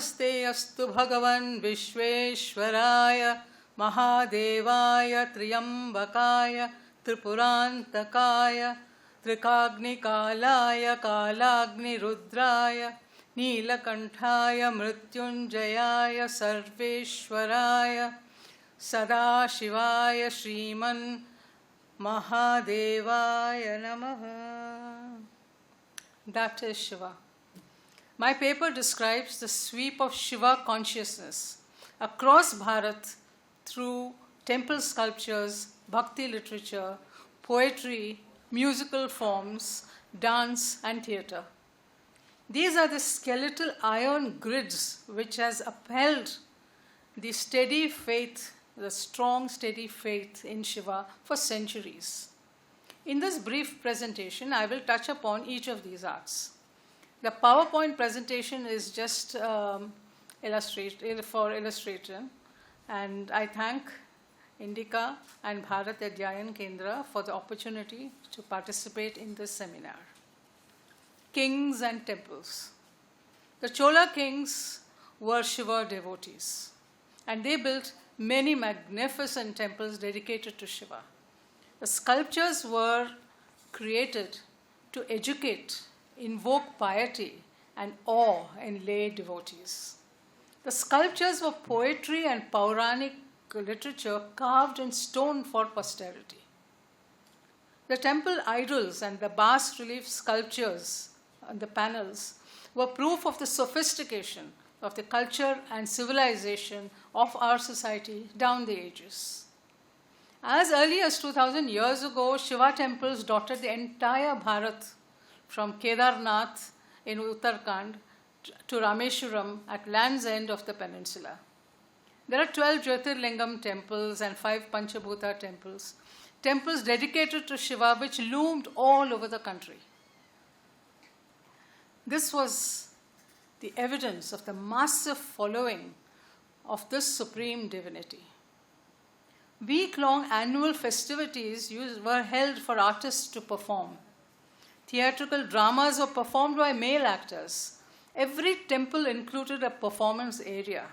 Namaste astu Bhagavan Vishveshwaraya Mahadevaya Triyambakaya Tripurantakaya Trikagnikalaya Kalagni Rudraya Neelakanthaya Mrityunjayaya Sarveshwaraya Sadashivaya Shriman Mahadevaya Namaha. That is Shiva. My paper describes the sweep of Shiva consciousness across Bharat through temple sculptures, bhakti literature, poetry, musical forms, dance and theatre. These are the skeletal iron grids which has upheld the steady faith, the strong steady faith in Shiva for centuries. In this brief presentation, I will touch upon each of these arts. The PowerPoint presentation is just for illustration, and I thank Indica and Bharat Adhyayan Kendra for the opportunity to participate in this seminar. Kings and temples. The Chola kings were Shiva devotees, and they built many magnificent temples dedicated to Shiva. The sculptures were created to educate, invoke piety and awe in lay devotees. The sculptures were poetry and Puranic literature carved in stone for posterity. The temple idols and the bas-relief sculptures on the panels were proof of the sophistication of the culture and civilization of our society down the ages. As early as 2000 years ago, Shiva temples dotted the entire Bharat from Kedarnath in Uttarakhand to Rameshwaram at Land's End of the peninsula. There are 12 Jyotirlingam temples and 5 Panchabhuta temples, temples dedicated to Shiva which loomed all over the country. This was the evidence of the massive following of this supreme divinity. Week-long annual festivities were held for artists to perform. Theatrical dramas were performed by male actors. Every temple included a performance area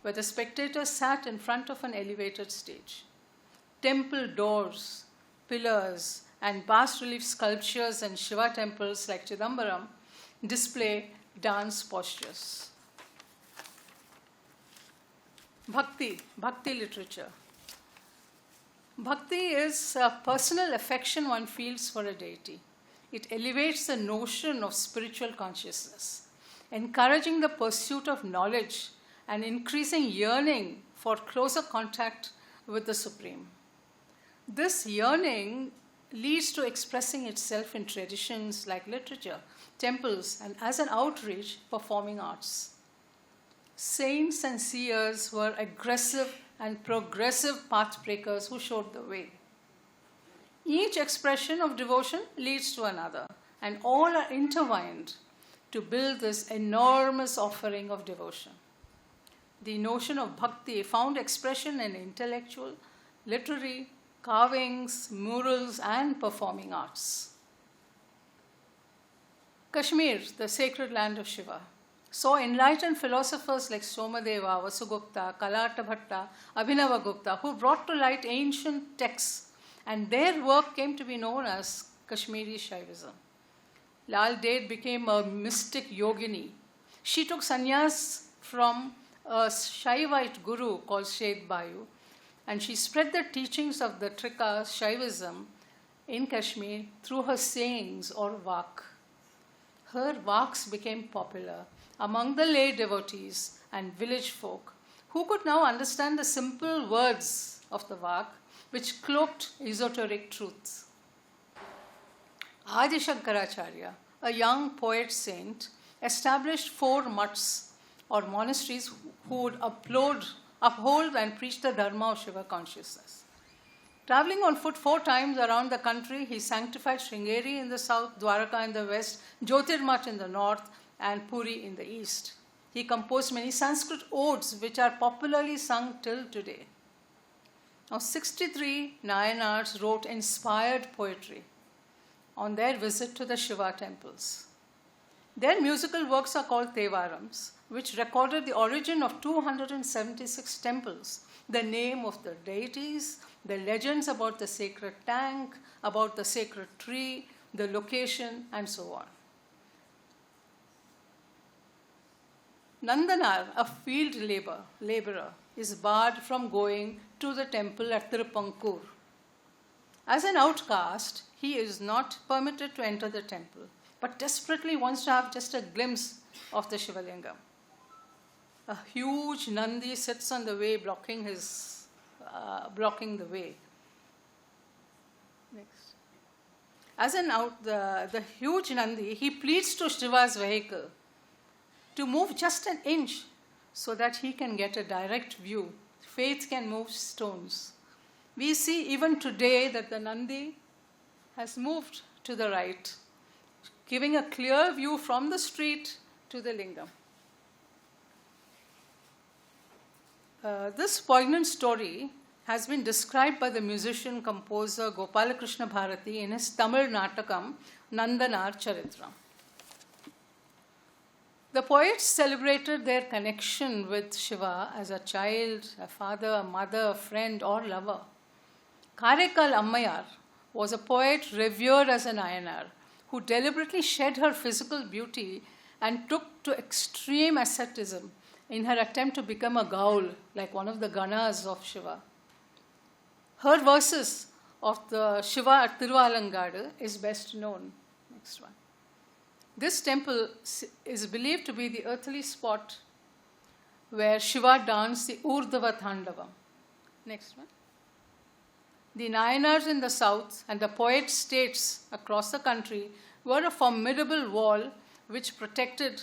where the spectators sat in front of an elevated stage. Temple doors, pillars, and bas-relief sculptures in Shiva temples like Chidambaram display dance postures. Bhakti literature. Bhakti is a personal affection one feels for a deity. It elevates the notion of spiritual consciousness, encouraging the pursuit of knowledge and increasing yearning for closer contact with the Supreme. This yearning leads to expressing itself in traditions like literature, temples, and as an outreach, performing arts. Saints and seers were aggressive and progressive pathbreakers who showed the way. Each expression of devotion leads to another, and all are intertwined to build this enormous offering of devotion. The notion of bhakti found expression in intellectual, literary, carvings, murals, and performing arts. Kashmir, the sacred land of Shiva, saw enlightened philosophers like Somadeva, Vasugupta, Kalata Bhatta, Abhinavagupta, who brought to light ancient texts, and their work came to be known as Kashmiri Saivism. Lal Ded became a mystic yogini. She took sannyas from a Shaivite guru called Shed Bayu, and she spread the teachings of the Trika Saivism in Kashmir through her sayings or vak. Her vaks became popular among the lay devotees and village folk who could now understand the simple words of the vak which cloaked esoteric truths. Adi Shankaracharya, a young poet saint, established 4 mutts or monasteries who would uphold and preach the dharma of Shiva consciousness. Traveling on foot 4 times around the country, he sanctified Sringeri in the south, Dwaraka in the west, Jyotirmath in the north, and Puri in the east. He composed many Sanskrit odes which are popularly sung till today. Now, 63 Nayanars wrote inspired poetry on their visit to the Shiva temples. Their musical works are called Tevarams, which recorded the origin of 276 temples, the name of the deities, the legends about the sacred tank, about the sacred tree, the location, and so on. Nandanar, a field laborer, is barred from going to the temple at Tirupankur. As an outcast, he is not permitted to enter the temple, but desperately wants to have just a glimpse of the Shivalingam. A huge Nandi sits on the way, blocking the way. Next. As the huge Nandi, he pleads to Shiva's vehicle to move just an inch so that he can get a direct view. Faith can move stones. We see even today that the Nandi has moved to the right, giving a clear view from the street to the lingam. This poignant story has been described by the musician-composer Gopalakrishna Bharati in his Tamil Natakam, Nandanar Charitra. The poets celebrated their connection with Shiva as a child, a father, a mother, a friend, or lover. Karaikal Ammayar was a poet revered as an Nayanar who deliberately shed her physical beauty and took to extreme asceticism in her attempt to become a gaul, like one of the ganas of Shiva. Her verses of the Shiva at Tiruvalangadu is best known. Next one. This temple is believed to be the earthly spot where Shiva danced the Urdhava Thandavam. Next one. The Nayanars in the south and the poet states across the country were a formidable wall which protected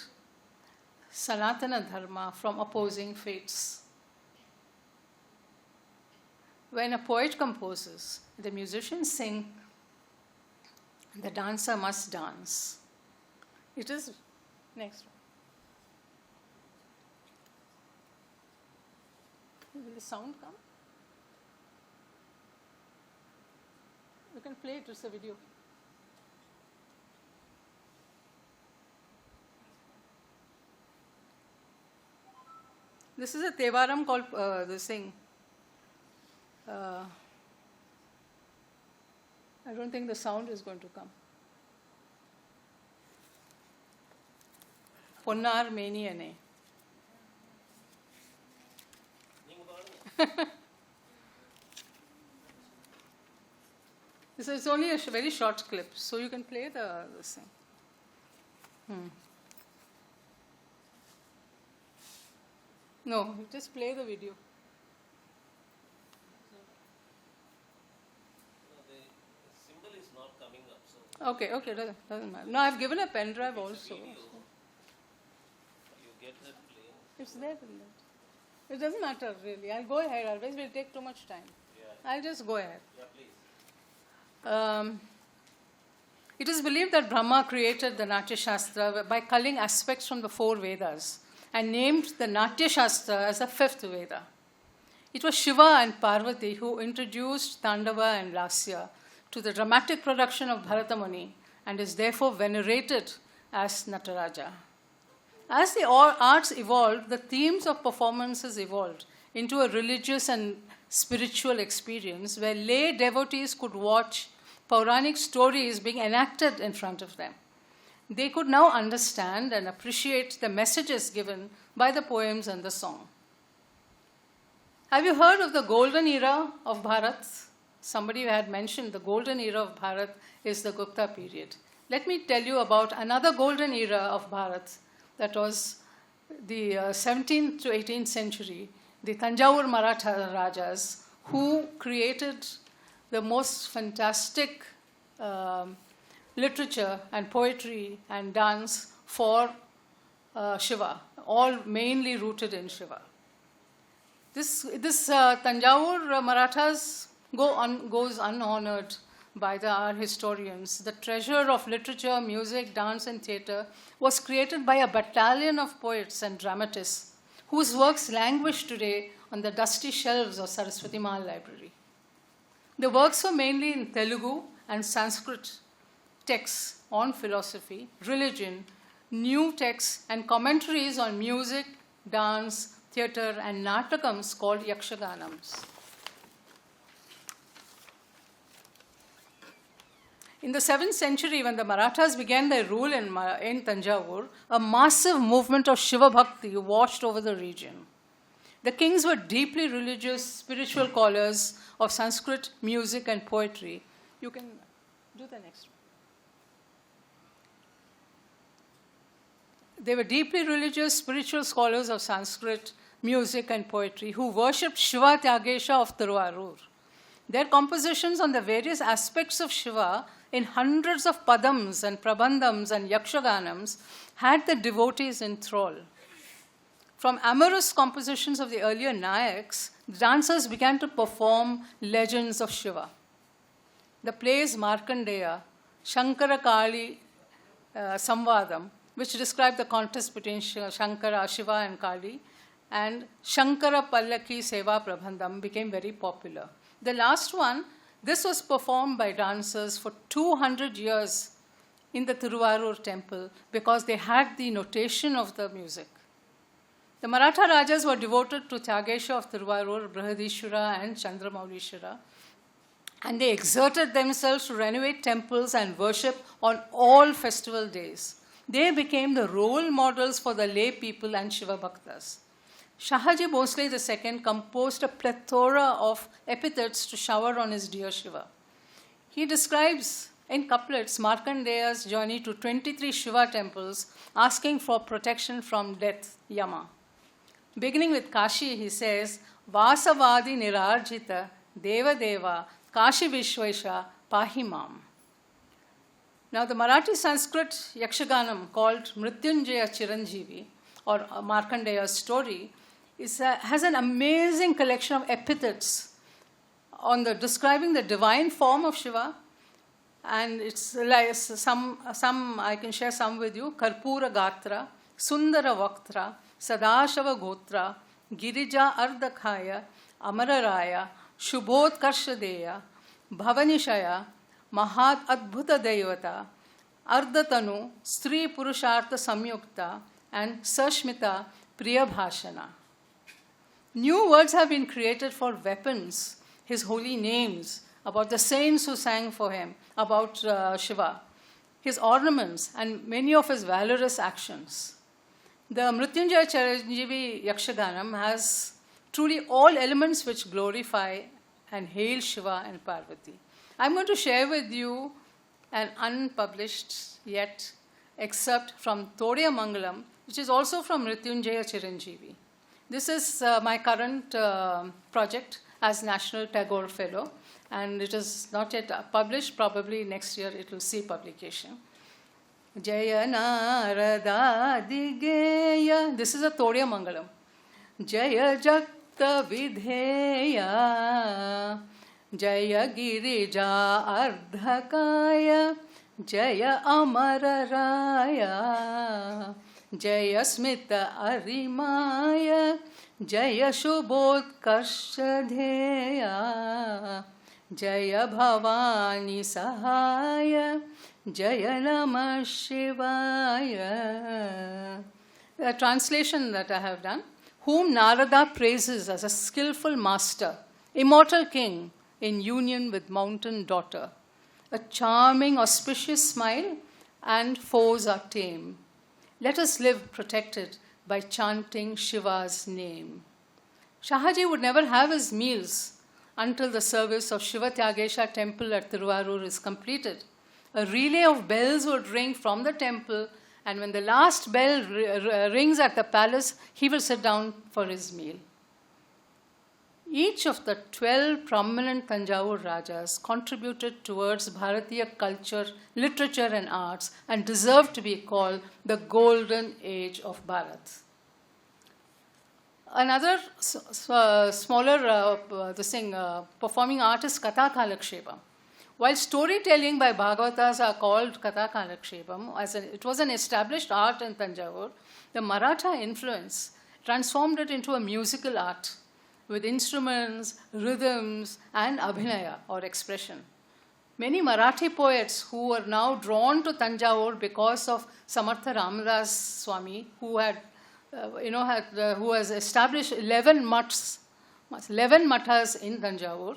Sanatana Dharma from opposing fates. When a poet composes, the musicians sing, the dancer must dance. It is, next one. Will the sound come? You can play it, it's a video. This is a Tevaram called this thing. I don't think the sound is going to come. Ponnar Meniyane. This is only a very short clip, so you can play this thing. No, just play the video. The symbol is not coming up. So Okay, doesn't matter. No, I've given a pen drive also. Video, you get that play. It's there. It doesn't matter really. I'll go ahead, otherwise we'll take too much time. Yeah. I'll just go ahead. Yeah, please. It is believed that Brahma created the Natya Shastra by culling aspects from the 4 Vedas and named the Natya Shastra as the 5th Veda. It was Shiva and Parvati who introduced Tandava and Lasya to the dramatic production of Bharata Muni and is therefore venerated as Nataraja. As the arts evolved, the themes of performances evolved into a religious and spiritual experience where lay devotees could watch Puranic stories being enacted in front of them. They could now understand and appreciate the messages given by the poems and the song. Have you heard of the golden era of Bharat? Somebody had mentioned the golden era of Bharat is the Gupta period. Let me tell you about another golden era of Bharat that was the 17th to 18th century, the Tanjavur Maratha Rajas, who created the most fantastic literature and poetry and dance for Shiva, all mainly rooted in Shiva. This Tanjavur Marathas goes unhonored by our historians. The treasure of literature, music, dance, and theatre was created by a battalion of poets and dramatists whose works languish today on the dusty shelves of Saraswati Mahal Library. The works were mainly in Telugu and Sanskrit texts on philosophy, religion, new texts and commentaries on music, dance, theatre, and natakams called yakshaganams. In the 7th century, when the Marathas began their rule in Tanjavur, a massive movement of Shiva Bhakti washed over the region. The kings were deeply religious, spiritual scholars of Sanskrit, music, and poetry. You can do the next one. They were deeply religious, spiritual scholars of Sanskrit, music, and poetry who worshipped Shiva Tyagesha of Tiruvarur. Their compositions on the various aspects of Shiva in hundreds of padams and prabandhams and yakshaganams had the devotees in thrall. From amorous compositions of the earlier Nayaks, dancers began to perform legends of Shiva. The plays Markandeya, Shankara Kali Samvadam, which described the contest between Shankara, Shiva and Kali, and Shankara Pallaki Seva Prabandham became very popular. The last one, this was performed by dancers for 200 years in the Tiruvarur temple because they had the notation of the music. The Maratha Rajas were devoted to Tyagesha of Tiruvarur, Brihadishwara and Chandramaulishwara, and they exerted themselves to renovate temples and worship on all festival days. They became the role models for the lay people and Shiva Bhaktas. Shahaji Bhosle II composed a plethora of epithets to shower on his dear Shiva. He describes in couplets Markandeya's journey to 23 Shiva temples, asking for protection from death, Yama. Beginning with Kashi, he says, Vasavadi Nirarjita Deva Deva Kashi Vishwesha Pahimam. Now the Marathi Sanskrit Yakshaganam called Mrityunjaya Chiranjeevi, or Markandeya's story, has an amazing collection of epithets on describing the divine form of Shiva. And it's like some I can share some with you. Karpura Gatra, Sundara Vaktra, Sadashava Gotra, Girija Ardakhaya, Amararaya, Shubhot Karshadeya, Bhavanishaya, Mahat Adbhuta Devata, Ardatanu, Stri Purushartha Samyukta, and Sashmita Priyabhashana. New words have been created for weapons, his holy names, about the saints who sang for him, about Shiva, his ornaments, and many of his valorous actions. The Mrityunjaya Chiranjeevi Yakshaganam has truly all elements which glorify and hail Shiva and Parvati. I'm going to share with you an unpublished yet excerpt from Todya Mangalam, which is also from Mrityunjaya Chiranjeevi. This is my current project as National Tagore Fellow, and it is not yet published. Probably next year it will see publication. Jaya Narada Digeya. This is a Todya Mangalam. Jaya Jakta Vidheya. Jaya Girija Ardhakaya. Jaya Amararaya. Jaya Smita Arimaya. Jaya Shubhodkarshadheya. Jaya Bhavani Sahaya. Jaya Namah Shivaya. A translation that I have done. Whom Narada praises as a skillful master, immortal king in union with mountain daughter. A charming, auspicious smile, and foes are tame. Let us live protected by chanting Shiva's name. Shahaji would never have his meals until the service of Shiva Tyagesha temple at Tiruvarur is completed. A relay of bells would ring from the temple, and when the last bell rings at the palace, he will sit down for his meal. Each of the 12 prominent Tanjavur Rajas contributed towards Bharatiya culture, literature and arts and deserved to be called the golden age of Bharat. Another smaller performing art is Katha Kalakshepam. While storytelling by Bhagavatas are called Katha Kalakshepam, it was an established art in Tanjavur, the Maratha influence transformed it into a musical art, with instruments, rhythms, and abhinaya or expression. Many Marathi poets who were now drawn to Tanjavur because of Samartha Ramadas Swami, who who has established 11 mathas in Tanjavur,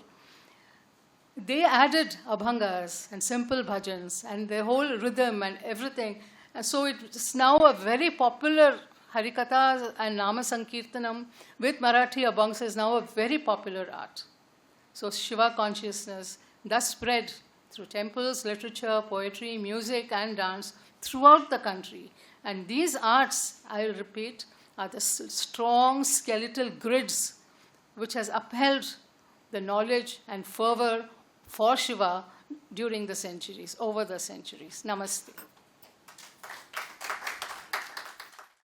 they added abhangas and simple bhajans and the whole rhythm and everything. And so it's now a very popular Harikatha and Nama Sankirtanam with Marathi abhangs is now a very popular art. So Shiva consciousness thus spread through temples, literature, poetry, music, and dance throughout the country. And these arts, I'll repeat, are the strong skeletal grids which has upheld the knowledge and fervor for Shiva during the centuries, over the centuries. Namaste.